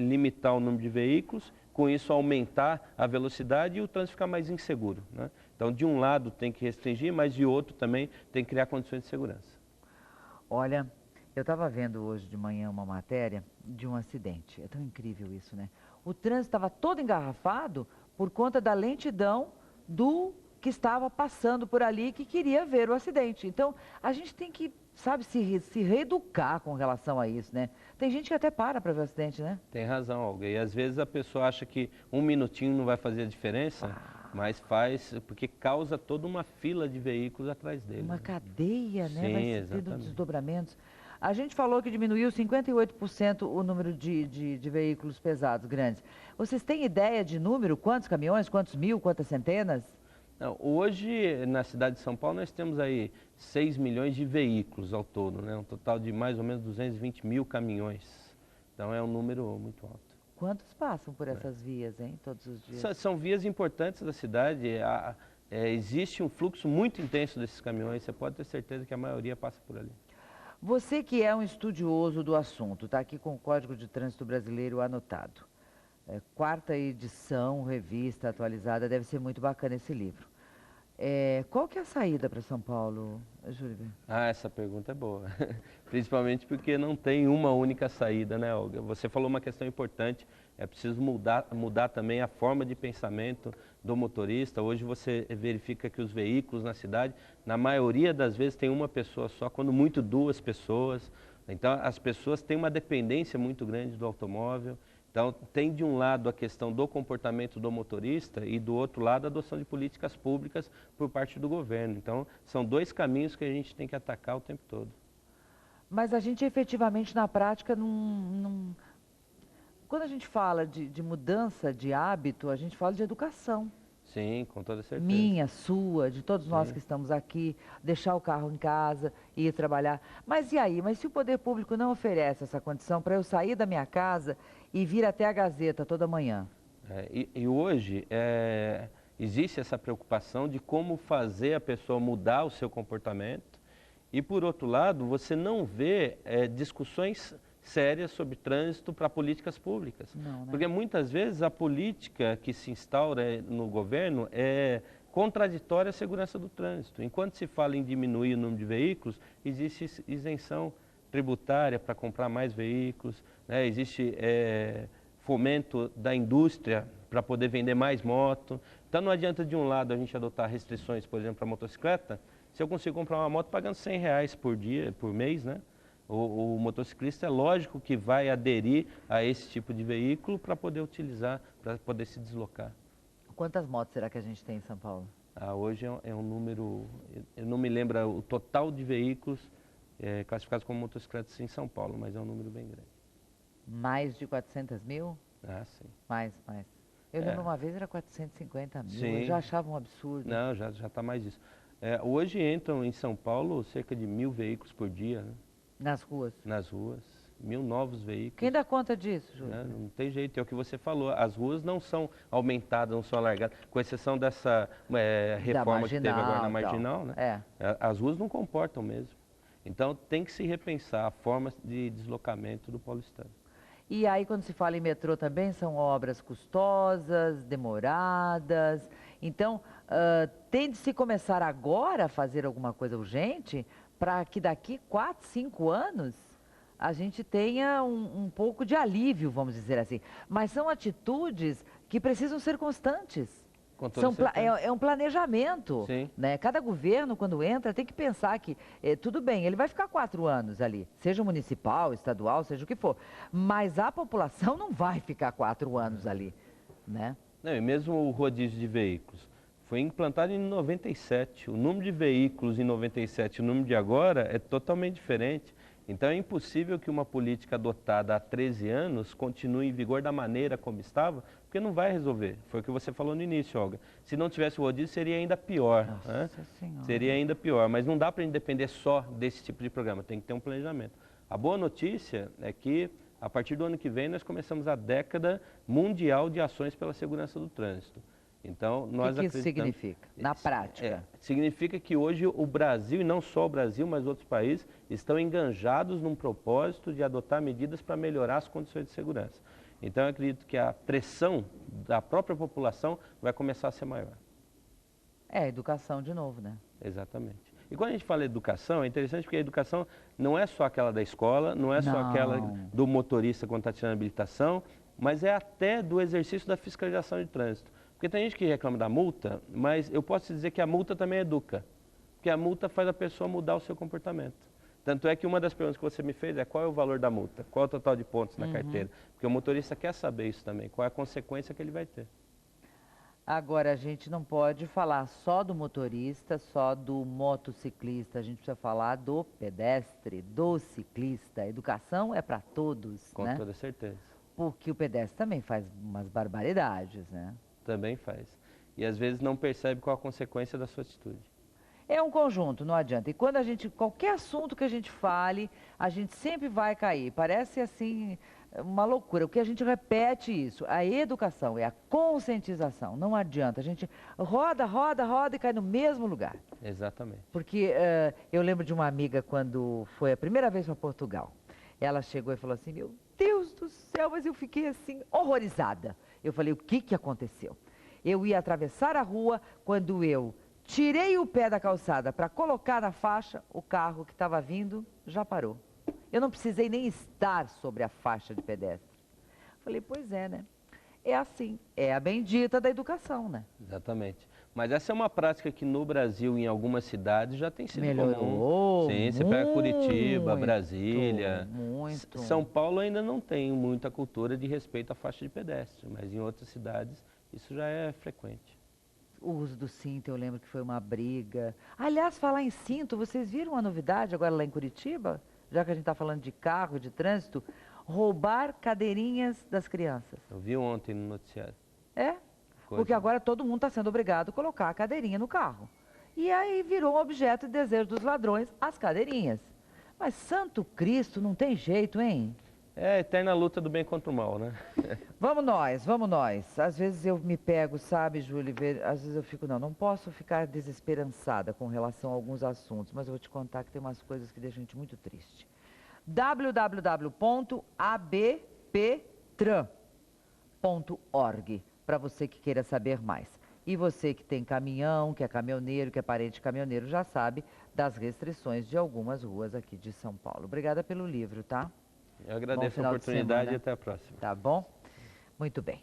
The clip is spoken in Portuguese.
limitar o número de veículos, com isso aumentar a velocidade e o trânsito ficar mais inseguro, né? Então, de um lado tem que restringir, mas de outro também tem que criar condições de segurança. Olha, eu estava vendo hoje de manhã uma matéria de um acidente. É tão incrível isso, né? O trânsito estava todo engarrafado por conta da lentidão do que estava passando por ali que queria ver o acidente. Então, a gente tem que, sabe, se reeducar com relação a isso, né? Tem gente que até para ver o acidente, né? Tem razão, Olga. E às vezes a pessoa acha que um minutinho não vai fazer a diferença, mas faz, porque causa toda uma fila de veículos atrás dele. Uma Né? cadeia, né? Sim, Vai tendo exatamente. desdobramentos. A gente falou que diminuiu 58% o número de veículos pesados, grandes. Vocês têm ideia de número? Quantos caminhões? Quantos mil? Quantas centenas? Não, hoje, na cidade de São Paulo, nós temos aí 6 milhões de veículos ao todo, né? Um total de mais ou menos 220 mil caminhões. Então é um número muito alto. Quantos passam por essas vias, hein, todos os dias? São vias importantes da cidade. Existe um fluxo muito intenso desses caminhões. Você pode ter certeza que a maioria passa por ali. Você que é um estudioso do assunto, está aqui com o Código de Trânsito Brasileiro anotado. Quarta edição, revista atualizada, deve ser muito bacana esse livro. Qual que é a saída para São Paulo, Júlio? Essa pergunta é boa. Principalmente porque não tem uma única saída, né, Olga? Você falou uma questão importante, é preciso mudar também a forma de pensamento do motorista. Hoje você verifica que os veículos na cidade, na maioria das vezes, tem uma pessoa só, quando muito duas pessoas. Então as pessoas têm uma dependência muito grande do automóvel. Então, tem de um lado a questão do comportamento do motorista e do outro lado a adoção de políticas públicas por parte do governo. Então, são dois caminhos que a gente tem que atacar o tempo todo. Mas a gente efetivamente na prática não... Quando a gente fala de mudança de hábito, a gente fala de educação. Sim, com toda certeza. Minha, sua, de todos nós Sim. que estamos aqui, deixar o carro em casa, ir trabalhar. Mas e aí? Mas se o poder público não oferece essa condição para eu sair da minha casa e vir até a Gazeta toda manhã? E hoje existe essa preocupação de como fazer a pessoa mudar o seu comportamento. E por outro lado, você não vê discussões sérias sobre trânsito para políticas públicas. Não, né? Porque muitas vezes a política que se instaura no governo é contraditória à segurança do trânsito. Enquanto se fala em diminuir o número de veículos, existe isenção tributária para comprar mais veículos, né? Existe fomento da indústria para poder vender mais moto. Então não adianta de um lado a gente adotar restrições, por exemplo, para a motocicleta, se eu consigo comprar uma moto pagando R$100 por dia, por mês, né? O motociclista é lógico que vai aderir a esse tipo de veículo para poder utilizar, para poder se deslocar. Quantas motos será que a gente tem em São Paulo? Hoje é um número, eu não me lembro o total de veículos classificados como motocicletas em São Paulo, mas é um número bem grande. Mais de 400 mil? Sim. Mais. Eu lembro uma vez era 450 mil, Sim. eu já achava um absurdo. Não, já está mais disso. Hoje entram em São Paulo cerca de 1.000 veículos por dia, né? Nas ruas? Nas ruas, 1.000 novos veículos. Quem dá conta disso, Júlio? Não tem jeito, é o que você falou, as ruas não são aumentadas, não são alargadas, com exceção dessa reforma que teve agora na Marginal, né? As ruas não comportam mesmo. Então tem que se repensar a forma de deslocamento do paulistano. E aí, quando se fala em metrô também, são obras custosas, demoradas. Então, tem de se começar agora a fazer alguma coisa urgente para que daqui 4, 5 anos a gente tenha um pouco de alívio, vamos dizer assim. Mas são atitudes que precisam ser constantes. É um planejamento, né? Cada governo, quando entra, tem que pensar que, tudo bem, ele vai ficar 4 anos ali, seja municipal, estadual, seja o que for, mas a população não vai ficar 4 anos ali, né? Não, e mesmo o rodízio de veículos foi implantado em 97, o número de veículos em 97 e o número de agora é totalmente diferente. Então é impossível que uma política adotada há 13 anos continue em vigor da maneira como estava, porque não vai resolver. Foi o que você falou no início, Olga. Se não tivesse o rodízio, seria ainda pior. Nossa Senhora. Seria ainda pior, mas não dá para a gente depender só desse tipo de programa, tem que ter um planejamento. A boa notícia é que, a partir do ano que vem, nós começamos a década mundial de ações pela segurança do trânsito. Então, nós o que isso significa, na prática? Significa que hoje o Brasil, e não só o Brasil, mas outros países, estão enganjados num propósito de adotar medidas para melhorar as condições de segurança. Então, eu acredito que a pressão da própria população vai começar a ser maior. É, educação de novo, né? Exatamente. E quando a gente fala educação, é interessante porque a educação não é só aquela da escola, não é só aquela Não. do motorista quando está tirando a habilitação, mas é até do exercício da fiscalização de trânsito. Porque tem gente que reclama da multa, mas eu posso dizer que a multa também educa. Porque a multa faz a pessoa mudar o seu comportamento. Tanto é que uma das perguntas que você me fez é qual é o valor da multa, qual é o total de pontos na carteira. Porque o motorista quer saber isso também, qual é a consequência que ele vai ter. Agora, a gente não pode falar só do motorista, só do motociclista. A gente precisa falar do pedestre, do ciclista. A educação é para todos, Com né? toda certeza. Porque o pedestre também faz umas barbaridades, né? Também faz. E às vezes não percebe qual a consequência da sua atitude. É um conjunto, não adianta. E quando a gente, qualquer assunto que a gente fale, a gente sempre vai cair. Parece assim, uma loucura. O que a gente repete isso, a educação, é a conscientização. Não adianta. A gente roda, roda, roda e cai no mesmo lugar. Exatamente. Porque eu lembro de uma amiga quando foi a primeira vez para Portugal. Ela chegou e falou assim, meu Deus do céu, mas eu fiquei assim, horrorizada. Eu falei, o que que aconteceu? Eu ia atravessar a rua quando eu tirei o pé da calçada para colocar na faixa, o carro que estava vindo já parou. Eu não precisei nem estar sobre a faixa de pedestre. Falei, pois é, né? É assim, é a bendita da educação, né? Exatamente. Mas essa é uma prática que no Brasil, em algumas cidades, já tem sido comum. Melhorou Sim, você pega Curitiba, muito, Brasília. muito. São Paulo ainda não tem muita cultura de respeito à faixa de pedestre, mas em outras cidades isso já é frequente. O uso do cinto, eu lembro que foi uma briga. Aliás, falar em cinto, vocês viram uma novidade agora lá em Curitiba? Já que a gente está falando de carro, de trânsito, roubar cadeirinhas das crianças. Eu vi ontem no noticiário. É? Porque agora todo mundo está sendo obrigado a colocar a cadeirinha no carro. E aí virou um objeto de desejo dos ladrões as cadeirinhas. Mas Santo Cristo, não tem jeito, hein? É a eterna luta do bem contra o mal, né? Vamos nós, vamos nós. Às vezes eu me pego, sabe, Júlio, às vezes eu fico, não posso ficar desesperançada com relação a alguns assuntos, mas eu vou te contar que tem umas coisas que deixam a gente muito triste. www.abptran.org, para você que queira saber mais. E você que tem caminhão, que é caminhoneiro, que é parente de caminhoneiro, já sabe das restrições de algumas ruas aqui de São Paulo. Obrigada pelo livro, tá? Eu agradeço a oportunidade e até a próxima. Tá bom? Muito bem.